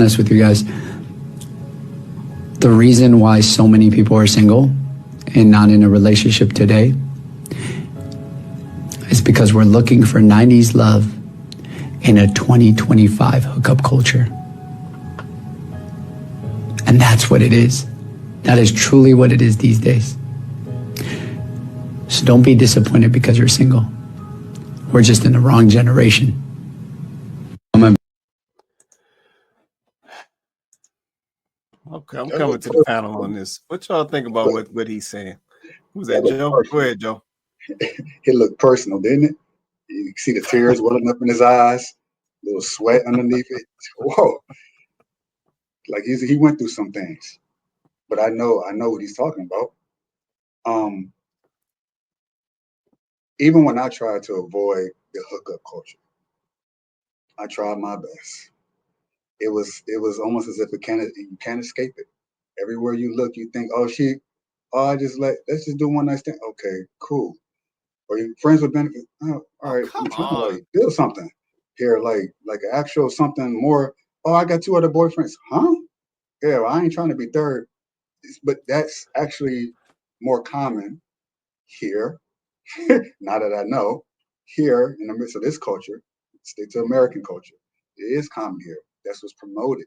Honest with you guys, the reason why so many people are single and not in a relationship today is because we're looking for 90s love in a 2025 hookup culture. And that's what it is. That is truly what it is these days. So don't be disappointed because you're single. We're just in the wrong generation. Okay, I'm coming to the panel on this. What y'all think about what he's saying? Who's that, Joe? Personal. Go ahead, Joe. It looked personal, didn't it? You see the tears welling up in his eyes, a little sweat underneath it. Whoa. Like he went through some things. But I know what he's talking about. Even when I tried to avoid the hookup culture, I tried my best. It was almost as if you can't escape it. Everywhere you look, you think, let's just do one night stand. Okay, cool. Or you friends with benefits. Oh, all right, I'm trying to like build something here, like an actual something more. Oh, I got 2 other boyfriends. Huh? Yeah, well, I ain't trying to be third. But that's actually more common here. Now that I know, here in the midst of this culture, stick to American culture. It is common here. That's what's promoted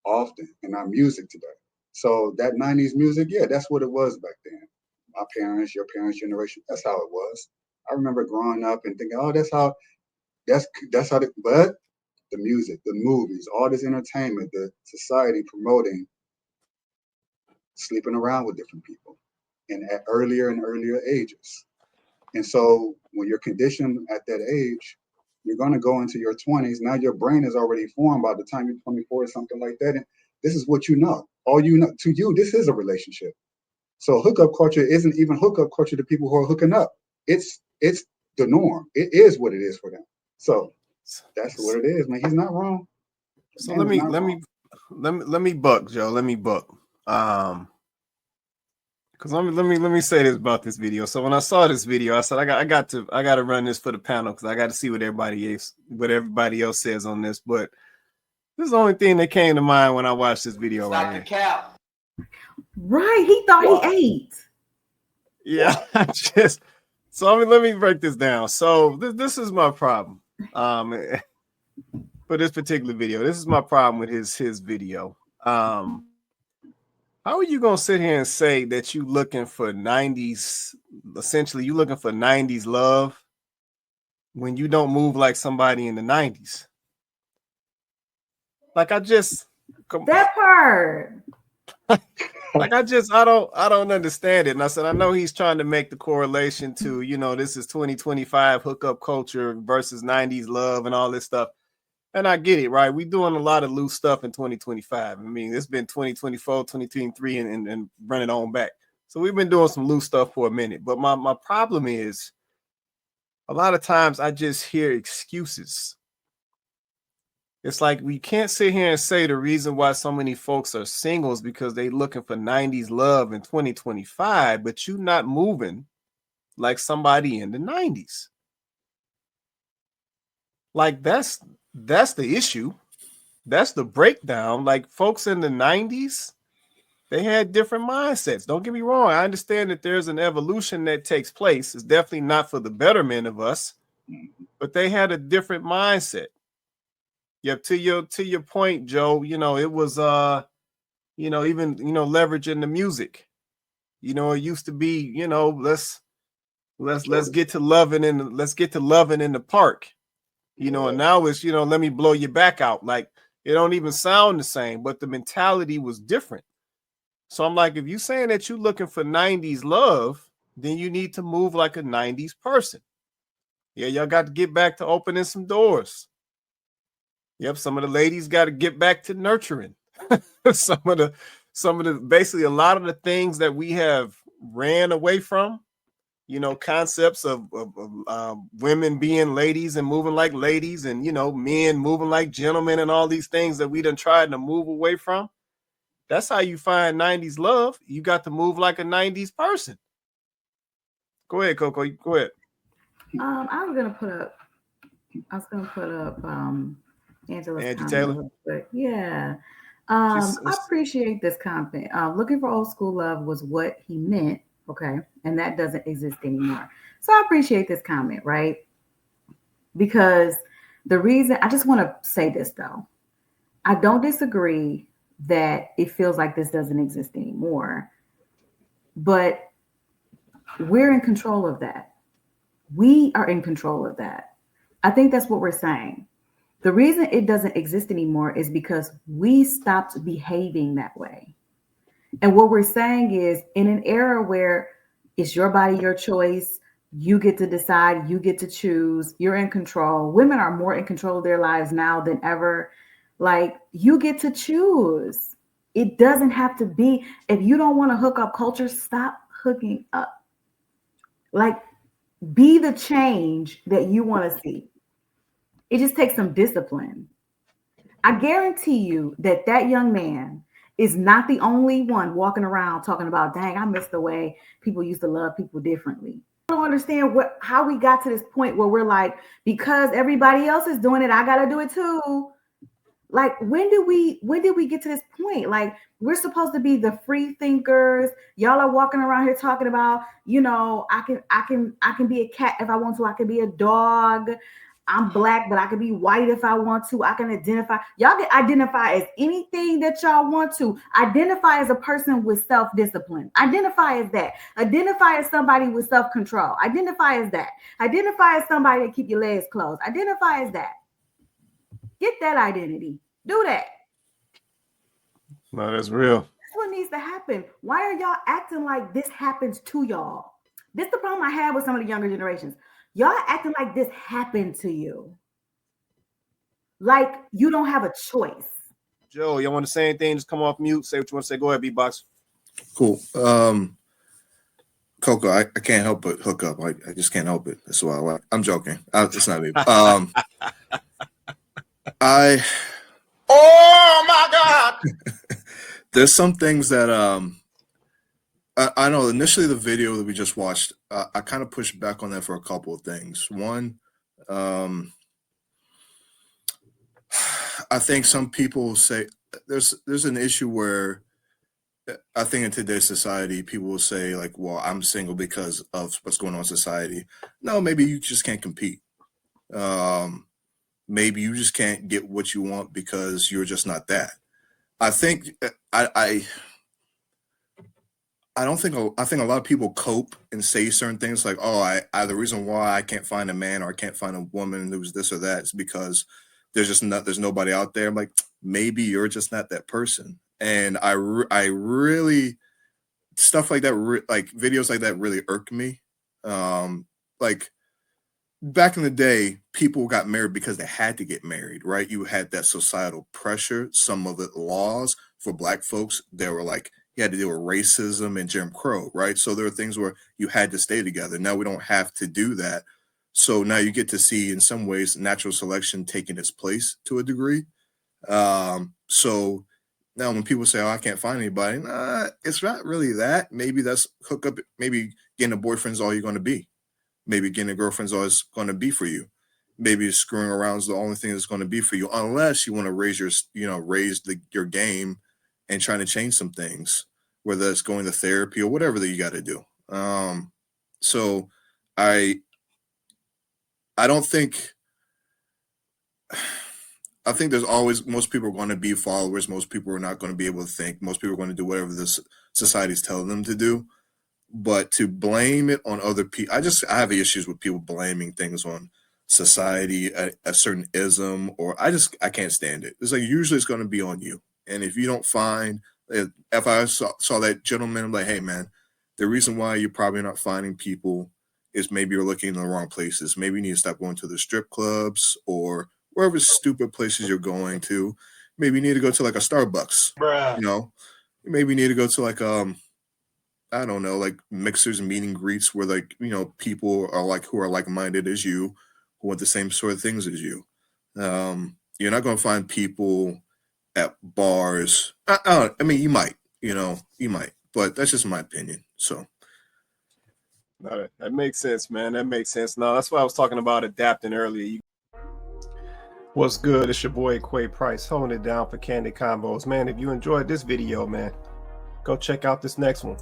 often in our music today. So that 90s music, yeah, that's what it was back then. My parents, your parents' generation, that's how it was. I remember growing up and thinking, oh, that's how but the music, the movies, all this entertainment, the society promoting sleeping around with different people and at earlier and earlier ages. And so when you're conditioned at that age, you're going to go into your 20s. Now your brain is already formed by the time you're 24 or something like that. And this is what you know. All you know, to you, this is a relationship. So hookup culture isn't even hookup culture to people who are hooking up. It's the norm. It is what it is for them. So that's what it is, man. He's not wrong. So let me buck, Joe. Let me buck. Because let me say this about this video. So when I saw this video, I said I got to run this for the panel because I got to see what everybody else says on this. But this is the only thing that came to mind when I watched this video. Stop the cap. Right, he thought he ate. Yeah, so let me break this down. So this is my problem. For this particular video, this is my problem with his video. How are you gonna sit here and say that you looking for 90s, essentially you looking for 90s love when you don't move like somebody in the 90s? Like that part. Like I don't understand it. And I said, I know he's trying to make the correlation to, this is 2025 hookup culture versus 90s love and all this stuff. And I get it, right? We're doing a lot of loose stuff in 2025. I mean, it's been 2024, 2023, and running on back. So we've been doing some loose stuff for a minute. But my problem is a lot of times I just hear excuses. It's like we can't sit here and say the reason why so many folks are singles because they looking for 90s love in 2025, but you not moving like somebody in the 90s. Like that's the issue. That's the breakdown. Like folks in the 90s, they had different mindsets. Don't get me wrong. I understand that there's an evolution that takes place. It's definitely not for the betterment of us, but they had a different mindset. Yeah, to your point, Joe, it was even leveraging the music. It used to be, let's get to loving in the park. And now it's, let me blow your back out. Like it don't even sound the same, but the mentality was different. So I'm like, if you're saying that you're looking for 90s love, then you need to move like a 90s person. Yeah, y'all got to get back to opening some doors. Yep, some of the ladies got to get back to nurturing. some of the basically a lot of the things that we have ran away from, concepts of women being ladies and moving like ladies and, men moving like gentlemen and all these things that we done tried to move away from. That's how you find 90s love. You got to move like a 90s person. Go ahead, Coco. Go ahead. I was gonna put up Angela's Angie comment Taylor. real quick. Yeah. She's I appreciate this comment. Looking for old school love was what he meant. Okay. And that doesn't exist anymore. So I appreciate this comment, right? Because the reason I just want to say this though, I don't disagree that it feels like this doesn't exist anymore, but we're in control of that. We are in control of that. I think that's what we're saying. The reason it doesn't exist anymore is because we stopped behaving that way. And what we're saying is in an era where it's your body, your choice, you get to decide, you get to choose, you're in control. Women are more in control of their lives now than ever. Like you get to choose. It doesn't have to be, if you don't want to hook up culture, stop hooking up. Like be the change that you want to see. It just takes some discipline. I guarantee you that that young man is not the only one walking around talking about, dang, I miss the way people used to love people differently. I don't understand how we got to this point where we're like, because everybody else is doing it, I got to do it too. Like, when did we get to this point? Like, we're supposed to be the free thinkers. Y'all are walking around here talking about, I can be a cat if I want to. I can be a dog. I'm black, but I can be white if I want to. I can identify. Y'all can identify as anything that y'all want to. Identify as a person with self-discipline. Identify as that. Identify as somebody with self-control. Identify as that. Identify as somebody that keep your legs closed. Identify as that. Get that identity. Do that. No, that's real. That's what needs to happen. Why are y'all acting like this happens to y'all? This is the problem I have with some of the younger generations. Y'all acting like this happened to you. Like you don't have a choice. Joe, you want to say anything? Just come off mute. Say what you want to say. Go ahead, B-Box. Cool. Coco, I can't help but hook up. I just can't help it. That's why I'm joking. It's not me. Oh my God! There's some things that I know. Initially, the video that we just watched, I kind of pushed back on that for a couple of things. One, I think some people say there's an issue where I think in today's society, people will say like, "Well, I'm single because of what's going on in society." No, maybe you just can't compete. Maybe you just can't get what you want because you're just not that. I think I think a lot of people cope and say certain things like, "Oh, the reason why I can't find a man or I can't find a woman who's this or that is because there's nobody out there." I'm like, maybe you're just not that person. And I really stuff like that, like videos like that, really irk me. Like back in the day, people got married because they had to get married, right? You had that societal pressure. Some of the laws for Black folks, they were like, you had to deal with racism and Jim Crow, right? So there are things where you had to stay together. Now we don't have to do that. So now you get to see, in some ways, natural selection taking its place to a degree. So now when people say, "Oh, I can't find anybody," it's not really that. Maybe that's hookup. Maybe getting a boyfriend's all you're going to be. Maybe getting a girlfriend's all it's going to be for you. Maybe screwing around is the only thing that's going to be for you, unless you want to raise your game and trying to change some things, whether it's going to therapy or whatever that you got to do. So I don't think. I think there's always, most people are going to be followers. Most people are not going to be able to think. Most people are going to do whatever this society's telling them to do. But to blame it on other people, I have issues with people blaming things on society, a certain ism, or I can't stand it. It's like usually it's going to be on you. And if you don't find, if I saw that gentleman, I'm like, hey man, the reason why you're probably not finding people is maybe you're looking in the wrong places. Maybe you need to stop going to the strip clubs or wherever stupid places you're going to. Maybe you need to go to like a Starbucks. Bruh. Maybe you need to go to like I don't know, like mixers and meet and greets where like, people are like who are like-minded as you, who want the same sort of things as you. You're not going to find people at bars. I mean, you might, but that's just my opinion. So. No, that makes sense, man. That makes sense. No, that's why I was talking about adapting earlier. What's good? It's your boy Quay Price, holding it down for Candid Convos. Man, if you enjoyed this video, man, go check out this next one.